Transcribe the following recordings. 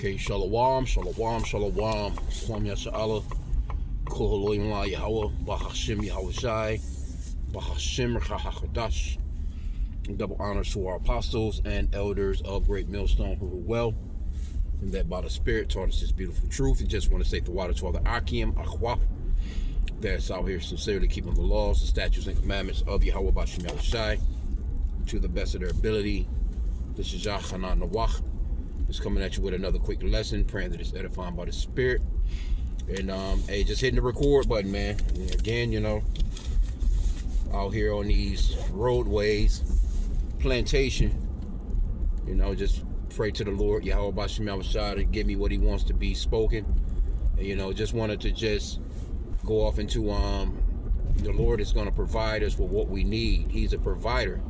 Okay, shalom, shalom, shalom. Kwam Yasha'Allah, Koholoim La Yahweh, Bahashim Yahweh Shai, Bahashim Chachadash. Double honors to our apostles and elders of Great Millstone who rule well, and that by the Spirit taught us this beautiful truth. And just want to say the water to all the H.I.M that's out here sincerely keeping the laws, the statutes, and commandments of Yahweh Bahashim Yahweh Shai to the best of their ability. This is Yachanan Nawach. Just coming at you with another quick lesson, praying that it's edifying by the Spirit. And hey, just hitting the record button, man. And again, out here on these roadways, plantation, just pray to the Lord, Yahweh Bahashim Yahweh Shai, to give me what he wants to be spoken. And just wanted to just go off into the Lord is going to provide us with what we need. He's a provider.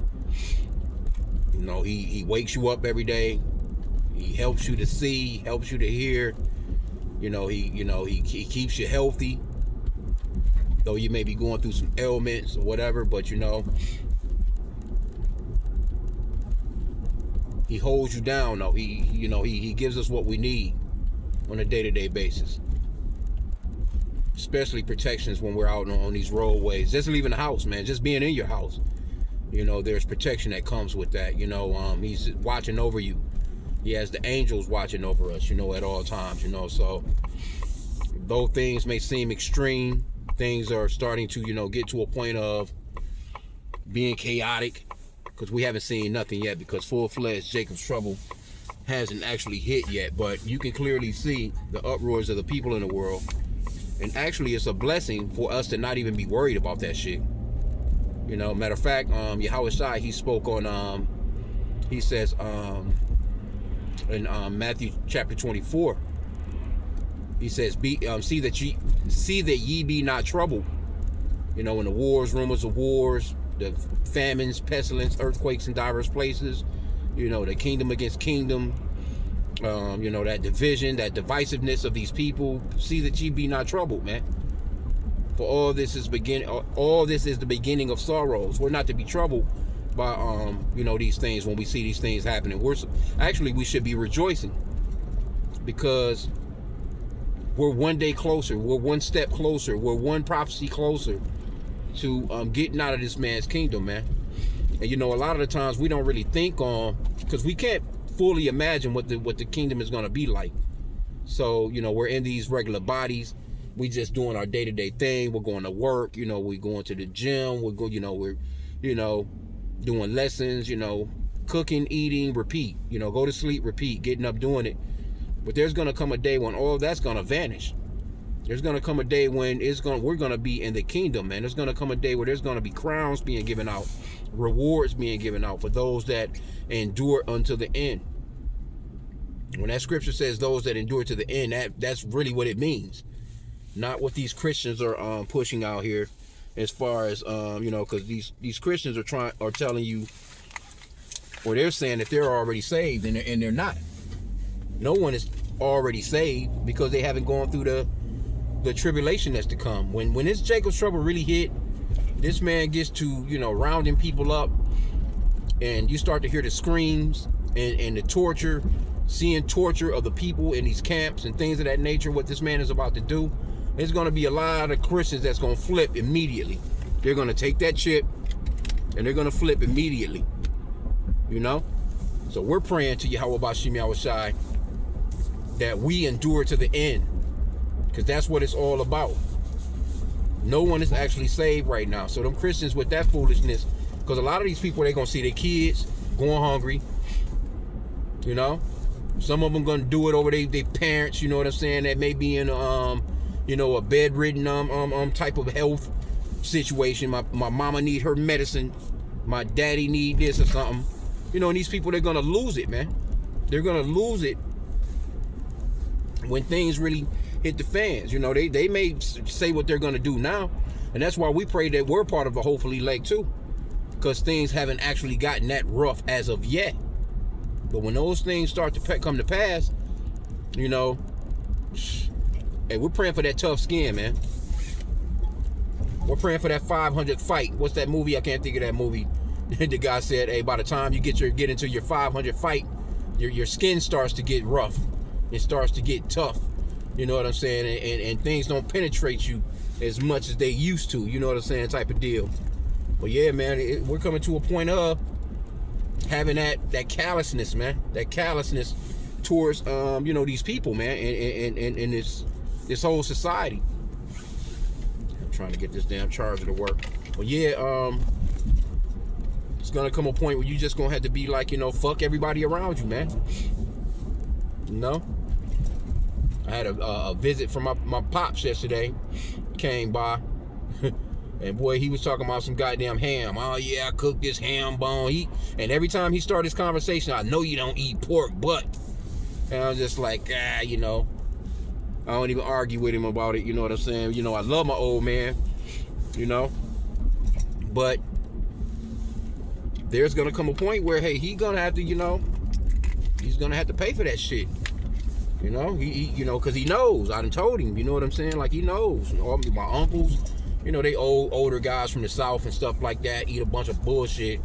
He wakes you up every day. He helps you to see, helps you to hear. He keeps you healthy. Though you may be going through some ailments or whatever, but he holds you down. Though he gives us what we need on a day-to-day basis. Especially protections when we're out on these roadways. Just leaving the house, man. Just being in your house. There's protection that comes with that. He's watching over you. He has the angels watching over us, at all times, So, though things may seem extreme, things are starting to, get to a point of being chaotic, because we haven't seen nothing yet, because full-fledged Jacob's trouble hasn't actually hit yet. But you can clearly see the uproars of the people in the world. And actually, it's a blessing for us to not even be worried about that shit. Matter of fact, Yahweh Shai, he spoke on, he says, in Matthew chapter 24, he says, see that ye be not troubled. In the wars, rumors of wars, the famines, pestilence, earthquakes in diverse places, the kingdom against kingdom, that division, that divisiveness of these people. See that ye be not troubled, man. For all this is the beginning of sorrows. We're not to be troubled by these things when we see these things happening. We should be rejoicing, because we're one day closer, we're one step closer, we're one prophecy closer to getting out of this man's kingdom, man. And a lot of the times we don't really think on, because we can't fully imagine what the kingdom is going to be like. So we're in these regular bodies, we just doing our day-to-day thing. We're going to work, we're going to the gym, we're doing lessons, cooking, eating, repeat, go to sleep, repeat, getting up, doing it. But there's going to come a day when all that's going to vanish. There's going to come a day when we're going to be in the kingdom, man. There's going to come a day where there's going to be crowns being given out, rewards being given out for those that endure unto the end. When that scripture says those that endure to the end, that's really what it means. Not what these Christians are pushing out here. As far as because these Christians are telling you, or they're saying that they're already saved, and they're not. No one is already saved, because they haven't gone through the tribulation that's to come. When this Jacob's trouble really hit, this man gets to rounding people up, and you start to hear the screams and the torture, seeing torture of the people in these camps and things of that nature. What this man is about to do. There's going to be a lot of Christians that's going to flip immediately. They're going to take that chip and they're going to flip immediately. So we're praying to Yahweh Bahashim Yahweh Shai that we endure to the end, because that's what it's all about. No one is actually saved right now. So them Christians with that foolishness, because a lot of these people, they're going to see their kids going hungry. Some of them going to do it over their parents, what I'm saying, that may be in a bedridden type of health situation. My mama need her medicine, my daddy need this or something. And these people, they're gonna lose it, man. They're gonna lose it when things really hit the fans. They may say what they're gonna do now, and that's why we pray that we're part of the hopeful elect too, because things haven't actually gotten that rough as of yet. But when those things start to come to pass, hey, we're praying for that tough skin, man. We're praying for that 500 fight. What's that movie? I can't think of that movie. The guy said, hey, by the time you get into your 500 fight, your skin starts to get rough. it starts to get tough. You know what I'm saying? And things don't penetrate you as much as they used to. You know what I'm saying? Type of deal. But yeah, man, we're coming to a point of having that callousness, man. That callousness towards these people, man, and this whole society. I'm trying to get this damn charger to work. But yeah, it's gonna come a point where you just gonna have to be like, fuck everybody around you, man. I had a visit from my pops yesterday. Came by. And boy, he was talking about some goddamn ham. Oh yeah, I cooked this ham bone. And every time he started this conversation, I know you don't eat pork, but. And I was just like, I don't even argue with him about it. You know what I'm saying? I love my old man. But there's gonna come a point where, hey, he's gonna have to, he's gonna have to pay for that shit. Because he knows. I done told him. You know what I'm saying? Like, he knows. All my uncles. They older guys from the South and stuff like that eat a bunch of bullshit,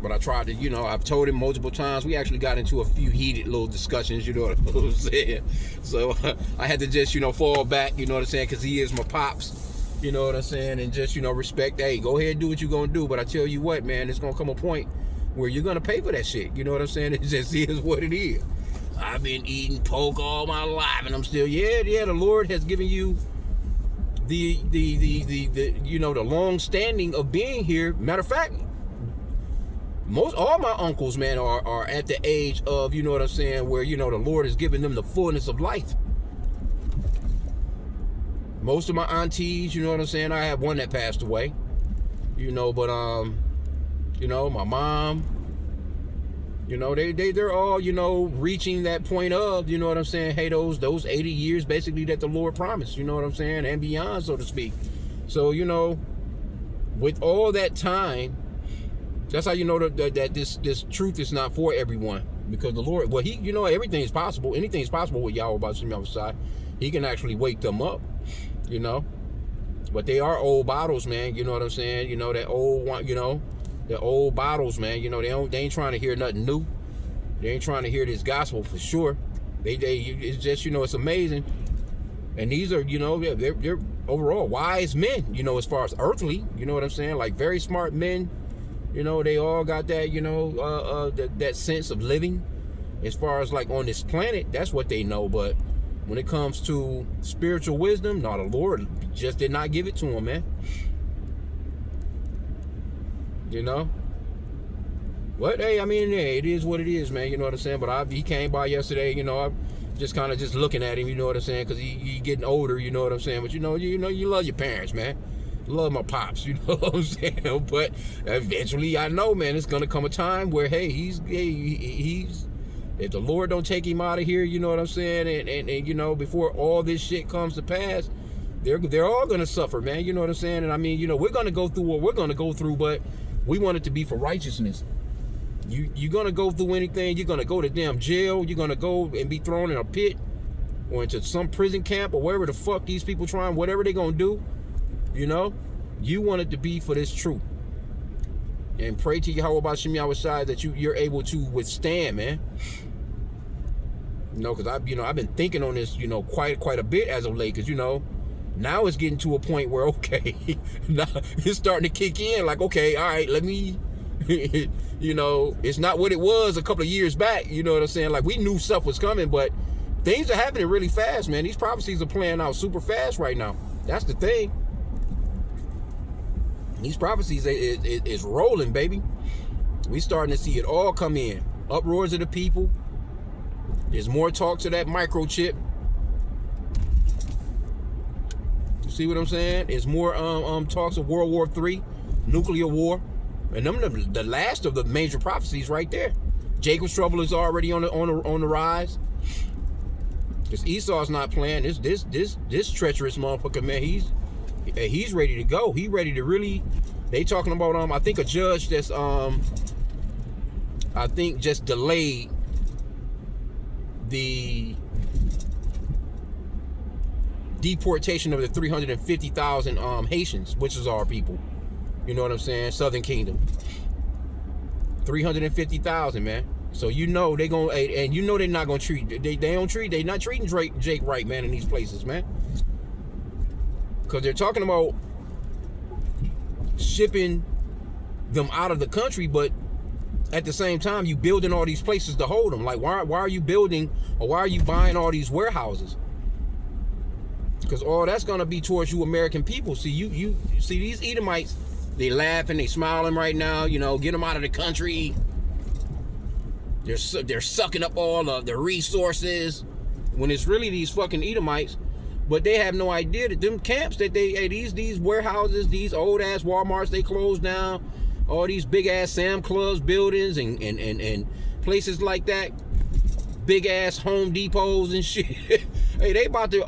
But I tried to, I've told him multiple times. We actually got into a few heated little discussions, you know what I'm saying? So I had to just, fall back, you know what I'm saying? Because he is my pops, you know what I'm saying? And just, respect, hey, go ahead and do what you're going to do. But I tell you what, man, it's going to come a point where you're going to pay for that shit. You know what I'm saying? It just is what it is. I've been eating pork all my life, and I'm still, the Lord has given you the long standing of being here. Matter of fact, all my uncles, man, are at the age of, you know what I'm saying, where, the Lord has given them the fullness of life. Most of my aunties, you know what I'm saying, I have one that passed away, but my mom, they're all, reaching that point of, you know what I'm saying, hey, those 80 years basically that the Lord promised, you know what I'm saying, and beyond, so to speak. So, with all that time, that's how you know that this truth is not for everyone. Because the Lord, well, he, everything is possible. Anything is possible with Yahweh about Shemi outside. He can actually wake them up, But they are old bottles, man, you know what I'm saying? That old one, the old bottles, man, they ain't trying to hear nothing new. They ain't trying to hear this gospel for sure. It's just, it's amazing. And these are, they're overall wise men, as far as earthly, you know what I'm saying? Like very smart men, they all got that, that sense of living. As far as like on this planet, that's what they know. But when it comes to spiritual wisdom, no, the Lord just did not give it to them, man. But hey, I mean, yeah, it is what it is, man. You know what I'm saying? But he came by yesterday. I'm just kind of just looking at him. You know what I'm saying? Because he getting older. You know what I'm saying? But you love your parents, man. Love my pops. You know what I'm saying? But eventually, I know, man, it's gonna come a time where, hey, he's if the Lord don't take him out of here, you know what I'm saying? And before all this shit comes to pass, they're all gonna suffer, man. You know what I'm saying? And I mean, we're gonna go through what we're gonna go through, but we want it to be for righteousness. You're gonna go through anything. You're gonna go to damn jail. You're gonna go and be thrown in a pit or into some prison camp or wherever the fuck these people trying, whatever they gonna do. You want it to be for this truth. And pray to Yahweh about Shemi outside that you're able to withstand, man. Because I've been thinking on this, quite a bit as of late. Because now it's getting to a point where, okay, now it's starting to kick in. Like, okay, all right, let me, it's not what it was a couple of years back. You know what I'm saying? Like, we knew stuff was coming, but things are happening really fast, man. These prophecies are playing out super fast right now. That's the thing. These prophecies is rolling, baby. We starting to see it all come in. Uproars of the people. There's more talks of that microchip. You see what I'm saying? There's more talks of World War III, nuclear war, and them the last of the major prophecies right there. Jacob's trouble is already on the rise. Because Esau's not playing. This treacherous motherfucker, man. He's ready to go. He ready to really. They talking about I think a judge that's I think just delayed the deportation of the 350,000 Haitians, which is our people. You know what I'm saying? Southern Kingdom. $350,000, man. So you know they gonna, and you know they're not gonna treat, they not treating Jake right, man, in these places, man. Because they're talking about shipping them out of the country, but at the same time you building all these places to hold them. Like, why are you building, or why are you buying all these warehouses? Because all that's gonna be towards you American people. See, you see these Edomites, they laughing, they smiling right now, you know, get them out of the country. They're sucking up all the resources, when it's really these fucking Edomites. But they have no idea that them camps that these warehouses, these old ass Walmarts, they closed down. All these big ass Sam Clubs buildings and places like that, big ass Home Depots and shit. Hey, they about to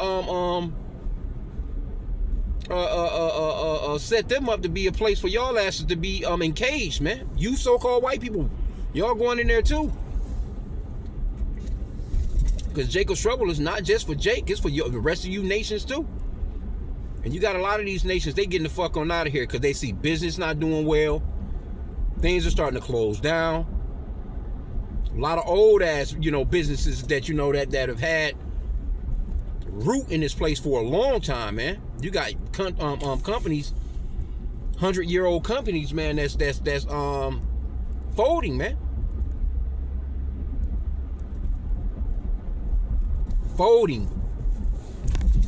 set them up to be a place for y'all asses to be encaged, man. You so-called white people, y'all going in there too. Because Jacob's trouble is not just for Jake, it's for the rest of you nations too. And you got a lot of these nations, they getting the fuck on out of here because they see business not doing well. Things are starting to close down. A lot of old ass, you know, businesses that, you know, that have had root in this place for a long time, man. You got companies, 100-year-old companies, man, that's folding, man. Folding.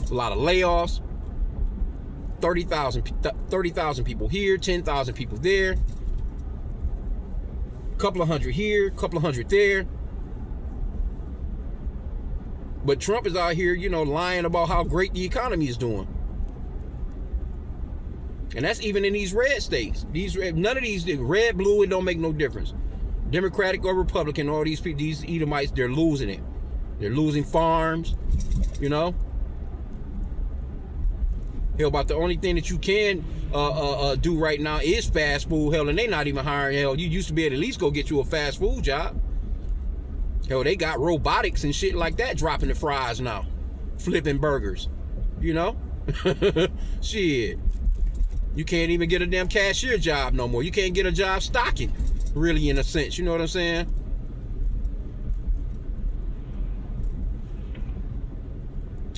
A lot of layoffs. 30,000 people here, 10,000 people there. Couple of hundred here, couple of hundred there. But Trump is out here, you know, lying about how great the economy is doing. And that's even in these red states. None of these, red, blue, it don't make no difference. Democratic or Republican, all these people, these Edomites, they're losing it. They're losing farms, you know. Hell, about the only thing that you can do right now is fast food. Hell, and they not even hiring. Hell, you used to be able to at least go get you a fast food job. Hell, they got robotics and shit like that dropping the fries now, flipping burgers, you know. Shit, you can't even get a damn cashier job no more. You can't get a job stocking, really, in a sense. You know what I'm saying?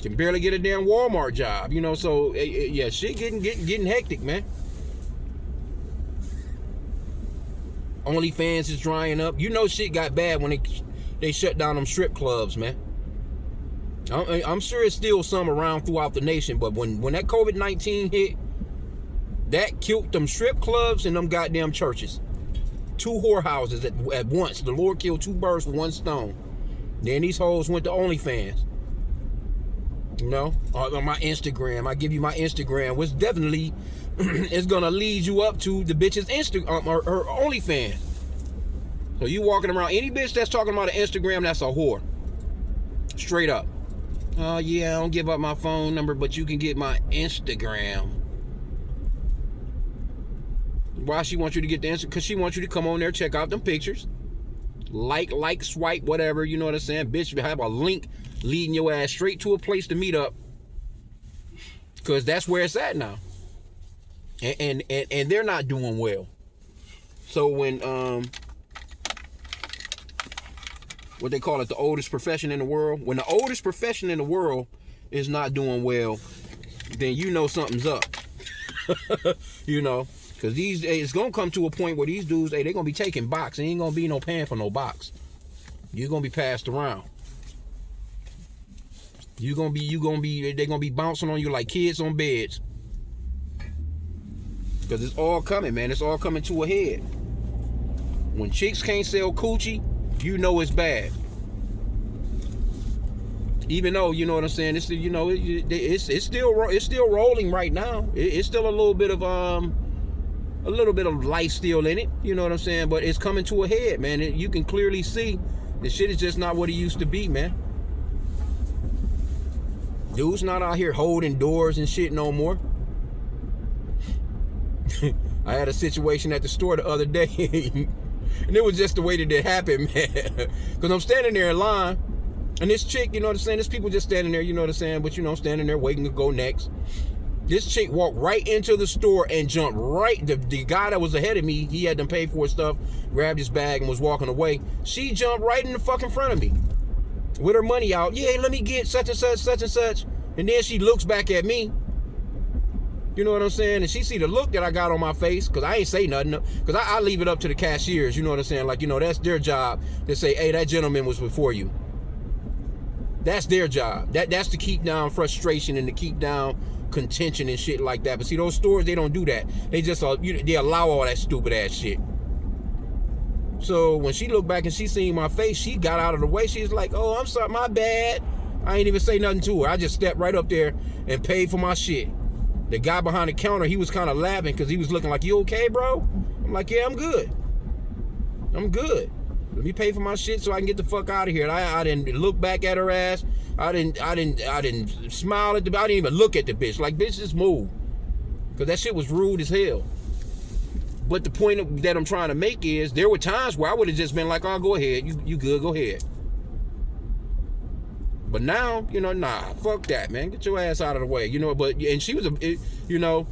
Can barely get a damn Walmart job, you know. So yeah, shit getting hectic, man. OnlyFans is drying up. You know, shit got bad when they shut down them strip clubs, man. I'm sure it's still some around throughout the nation, but when that COVID-19 hit, that killed them strip clubs and them goddamn churches. 2 whorehouses at once. The Lord killed 2 birds with 1 stone. Then these hoes went to OnlyFans. You know, on my Instagram, I give you my Instagram, which definitely is gonna lead you up to the bitch's Instagram or her OnlyFans. So you walking around, any bitch that's talking about an Instagram, that's a whore. Straight up. Oh yeah, I don't give up my phone number, but you can get my Instagram. Why she wants you to get the Instagram? Because she wants you to come on there, check out them pictures, like, swipe, whatever. You know what I'm saying? Bitch, have a link leading your ass straight to a place to meet up, because that's where it's at now. And they're not doing well. So when what they call it, the oldest profession in the world, when the oldest profession in the world is not doing well, then you know something's up. You know, because it's gonna come to a point where these dudes, they're gonna be taking box. There ain't gonna be no paying for no box. You're gonna be passed around. They're gonna be bouncing on you like kids on beds. Because it's all coming, man. It's all coming to a head. When chicks can't sell coochie, you know it's bad. Even though, you know what I'm saying, it's, you know, it's still rolling right now. It's still a little bit of life still in it. You know what I'm saying? But it's coming to a head, man. You can clearly see the shit is just not what it used to be, man. Dude's not out here holding doors and shit no more. I had a situation at the store the other day, and it was just the way that it happened, man. Because I'm standing there in line, and this chick, you know what I'm saying, there's people just standing there, you know what I'm saying, but, you know, standing there waiting to go next. This chick walked right into the store and jumped right. The guy that was ahead of me, he had them paid for stuff, grabbed his bag and was walking away. She jumped right in the fucking front of me with her money out. Yeah, let me get such and such, such and such. And then she looks back at me. You know what I'm saying? And she see the look that I got on my face, because I ain't say nothing. Because I leave it up to the cashiers. You know what I'm saying? Like, you know, that's their job to say, hey, that gentleman was before you. That's their job. That's to keep down frustration and to keep down contention and shit like that. But see, those stores, they don't do that. They just they allow all that stupid ass shit. So when she looked back and she seen my face, she got out of the way. She's like, oh, I'm sorry, my bad. I ain't even say nothing to her. I just stepped right up there and paid for my shit. The guy behind the counter, he was kind of laughing because he was looking like, you okay, bro? I'm like, yeah, I'm good. I'm good. Let me pay for my shit so I can get the fuck out of here. And I didn't look back at her ass. I didn't smile at the. I didn't even look at the bitch. Like, bitch, just move. Because that shit was rude as hell. But the point that I'm trying to make is, there were times where I would have just been like, oh, go ahead. You good, go ahead. But now, you know, nah, fuck that, man. Get your ass out of the way, you know. And she was you know,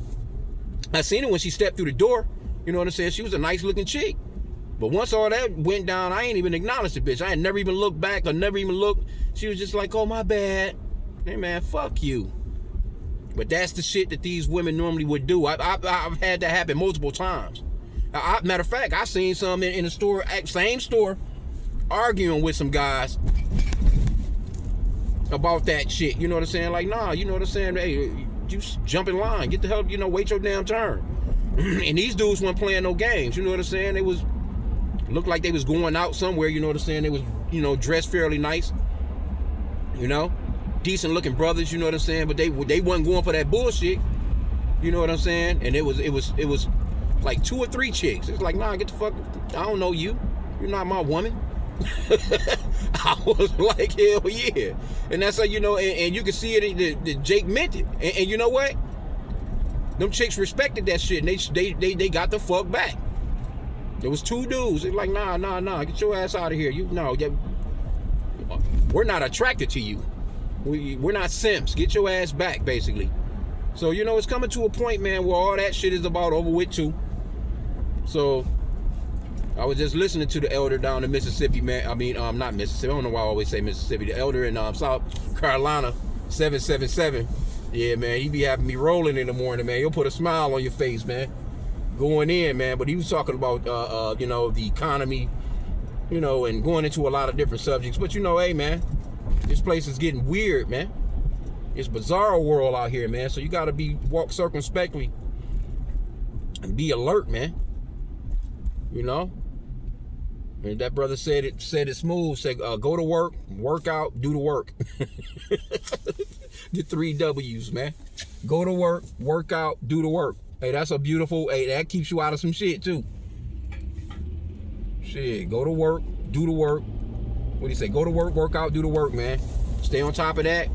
I seen her when she stepped through the door. You know what I'm saying? She was a nice looking chick. But once all that went down, I ain't even acknowledged the bitch. I had never even looked back or never even looked. She was just like, oh, my bad. Hey, man, fuck you. But that's the shit that these women normally would do. I've had that happen multiple times. Matter of fact, I seen some in the store, same store, arguing with some guys about that shit. You know what I'm saying? Like, nah, you know what I'm saying? Hey, you jump in line. Get the hell, you know, wait your damn turn. And these dudes weren't playing no games. You know what I'm saying? They was, looked like they was going out somewhere. You know what I'm saying? They was, you know, dressed fairly nice. You know? Decent looking brothers, you know what I'm saying? But they wasn't going for that bullshit. You know what I'm saying? And it was like 2 or 3 chicks. It's like, nah, get the fuck, I don't know you. You're not my woman. I was like, hell yeah. And that's how, you know, and you can see it that Jake meant it. And you know what? Them chicks respected that shit, and they got the fuck back. There was 2 dudes. They're like, nah, get your ass out of here. We're not attracted to you. We're not simps. Get your ass back, basically. So, you know, it's coming to a point, man, where all that shit is about over with too. So I was just listening to the elder down in Mississippi, man. I mean, not Mississippi. I don't know why I always say Mississippi. The elder in South Carolina, 777. Yeah, man, he be having me rolling in the morning, man. He'll put a smile on your face, man. Going in, man. But he was talking about, you know, the economy, you know, and going into a lot of different subjects. But, you know, hey, man, this place is getting weird, man. It's bizarre world out here, man. So you got to walk circumspectly and be alert, man. You know? And that brother said it smooth. Said, go to work, work out, do the work. The 3 W's, man. Go to work, work out, do the work. Hey, that's a beautiful, hey, that keeps you out of some shit, too. Shit, go to work, do the work. What do you say? Go to work, work out, do the work, man. Stay on top of that.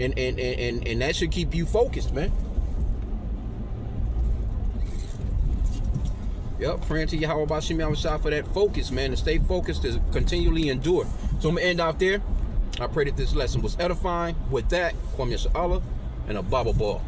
And that should keep you focused, man. Yep, praying to Yahweh Bashim Yahweh for that focus, man, to stay focused, to continually endure. So I'm going to end out there. I pray that this lesson was edifying. With that, Kwame Yasha Allah and a Baba Ball.